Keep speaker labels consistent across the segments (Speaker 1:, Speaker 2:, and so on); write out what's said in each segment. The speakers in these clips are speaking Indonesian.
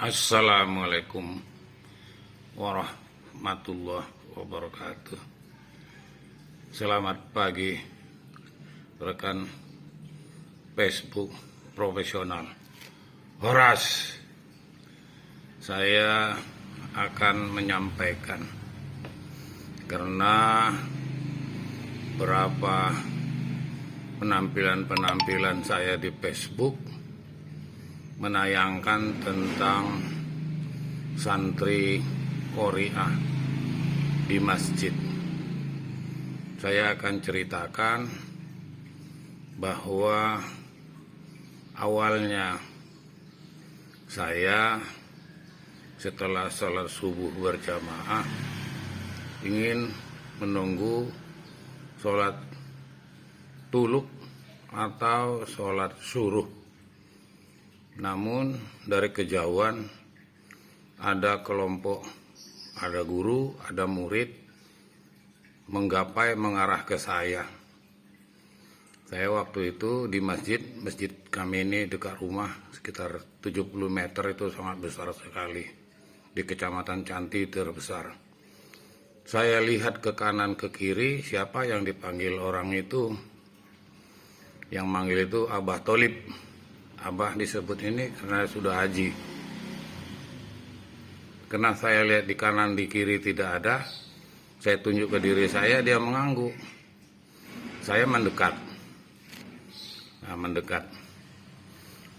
Speaker 1: Assalamualaikum warahmatullahi wabarakatuh. Selamat pagi rekan Facebook profesional Horas. Saya akan menyampaikan karena berapa penampilan saya di Facebook menayangkan tentang santri Qori'ah di masjid. Saya akan ceritakan bahwa awalnya saya setelah sholat subuh berjamaah ingin menunggu sholat tuluk atau sholat suruh. Namun dari kejauhan ada kelompok, ada guru, ada murid menggapai mengarah ke saya. Saya waktu itu di masjid kami ini dekat rumah sekitar 70 meter, itu sangat besar sekali. Di Kecamatan Canti terbesar. Saya lihat ke kanan ke kiri, siapa yang dipanggil orang itu? Yang manggil itu Abah Tholib. Abah disebut ini karena sudah haji. Karena saya lihat di kanan di kiri tidak ada, saya tunjuk ke diri saya, dia mengangguk. Saya mendekat.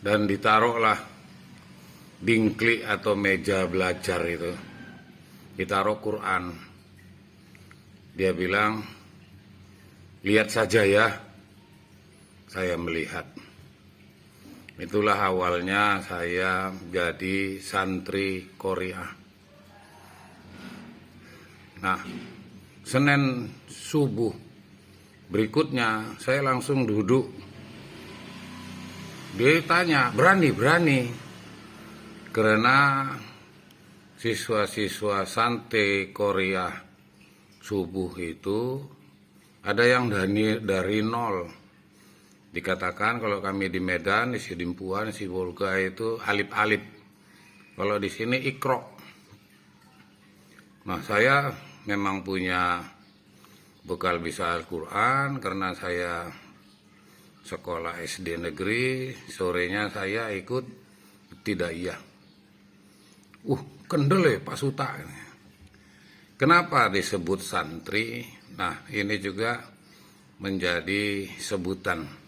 Speaker 1: Dan ditaruhlah dingklik atau meja belajar itu. Ditaruh Quran. Dia bilang, lihat saja ya. Saya melihat. Itulah awalnya saya jadi santri Qori'ah. Nah, Senin subuh berikutnya saya langsung duduk. Dia tanya, berani? Karena siswa-siswa santri Qori'ah subuh itu ada yang dari nol. Dikatakan kalau kami di Medan, di Sidimpuan, di Sibolga itu alif-alif. Kalau di sini ikro. Nah, saya memang punya bekal bisa Al-Quran karena saya sekolah SD negeri. Sorenya saya ikut ibtidaiyah. Kendel ya Pak Suta. Kenapa disebut santri? Nah, ini juga menjadi sebutan.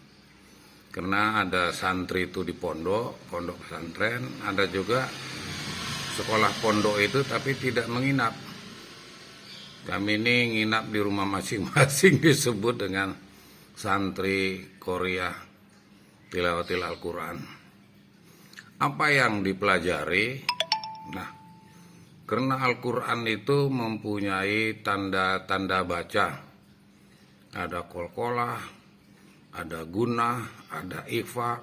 Speaker 1: Karena ada santri itu di pondok pesantren, ada juga sekolah pondok itu tapi tidak menginap. Kami ini nginap di rumah masing-masing disebut dengan santri Qori'ah tilawatil Al-Quran. Apa yang dipelajari? Nah, karena Al-Quran itu mempunyai tanda-tanda baca. Ada qalqalah, ada gunnah, ada ikhfa,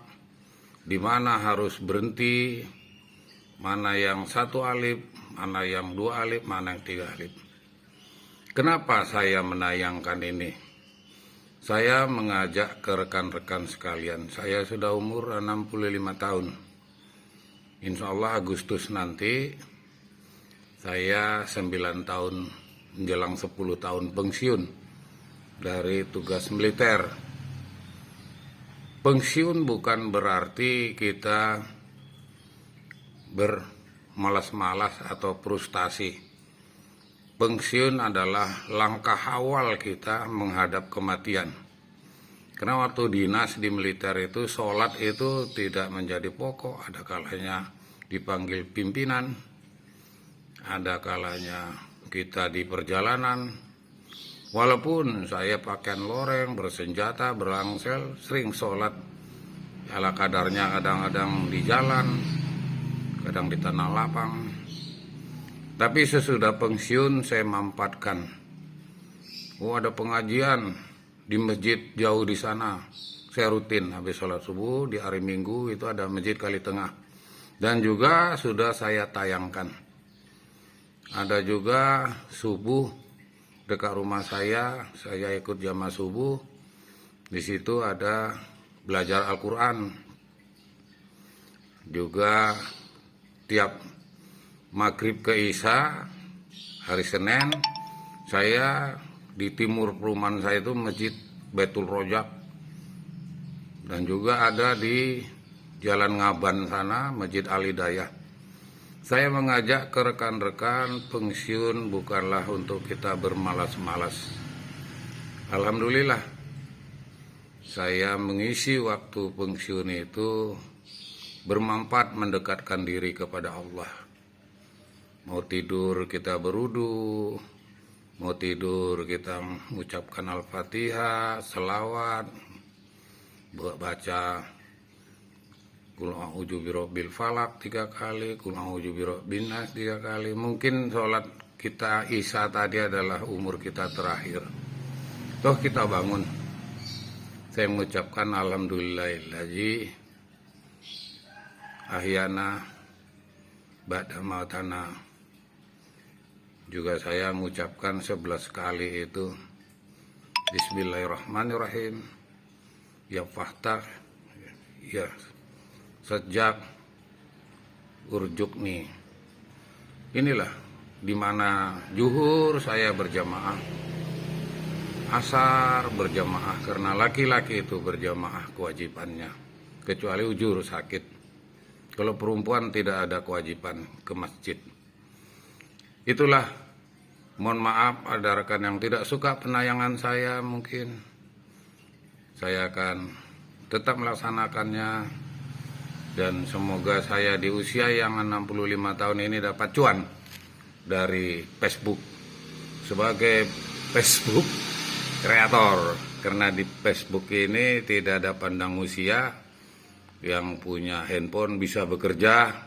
Speaker 1: di mana harus berhenti, mana yang 1 alif, mana yang 2 alif, mana yang 3 alif. Kenapa saya menayangkan ini? Saya mengajak ke rekan-rekan sekalian. Saya sudah umur 65 tahun. Insya Allah Agustus nanti saya 9 tahun menjelang 10 tahun pensiun dari tugas militer. Pensiun bukan berarti kita bermalas-malas atau frustasi. Pensiun adalah langkah awal kita menghadap kematian. Karena waktu dinas di militer itu, sholat itu tidak menjadi pokok. Ada kalanya dipanggil pimpinan, ada kalanya kita di perjalanan. Walaupun saya pakaian loreng, bersenjata, berangsel, sering sholat ala kadarnya, kadang-kadang di jalan, kadang di tanah lapang. Tapi sesudah pensiun saya mampatkan. Ada pengajian di masjid jauh di sana. Saya rutin habis sholat subuh di hari Minggu itu ada masjid Kali Tengah. Dan juga sudah saya tayangkan. Ada juga subuh dekat rumah saya ikut jamaah subuh. Di situ ada belajar Al-Quran. Juga setiap maghrib ke Isya hari Senin, saya di timur perumahan saya itu Masjid Baitul Rojak, dan juga ada di Jalan Ngaban sana Masjid Al-Hidayah. Saya mengajak ke rekan-rekan, pensiun bukanlah untuk kita bermalas-malas. Alhamdulillah, saya mengisi waktu pensiun itu bermanfaat mendekatkan diri kepada Allah. Mau tidur kita berudu, mau tidur kita mengucapkan Al-Fatihah, selawat, baca Qul a'udzu birabbil falaq 3 kali, Qul a'udzu birabbin nas 3 kali. Mungkin sholat kita Isya tadi adalah umur kita terakhir. Toh kita bangun. Saya mengucapkan alhamdulillahillazi ahyana ba'da mautana. Juga saya mengucapkan 11 kali itu Bismillahirrahmanirrahim. Ya fahtah, ya sejak urjukni. Inilah dimana zuhur saya berjamaah, asar berjamaah, karena laki-laki itu berjamaah kewajibannya, kecuali ujur sakit. Kalau perempuan tidak ada kewajiban ke masjid. Itulah, mohon maaf ada rekan yang tidak suka penayangan saya, mungkin saya akan tetap melaksanakannya. Dan semoga saya di usia yang 65 tahun ini dapat cuan dari Facebook sebagai Facebook kreator. Karena di Facebook ini tidak ada pandang usia, yang punya handphone bisa bekerja,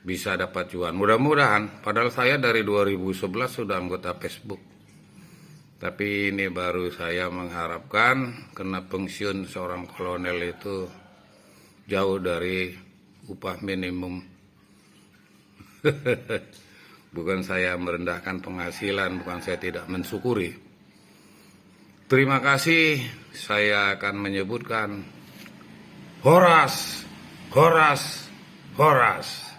Speaker 1: bisa dapat cuan. Mudah-mudahan, padahal saya dari 2011 sudah anggota Facebook. Tapi ini baru saya mengharapkan, karena pensiun seorang kolonel itu jauh dari upah minimum. Bukan saya merendahkan penghasilan, bukan saya tidak mensyukuri. Terima kasih, saya akan menyebutkan Horas, Horas, Horas.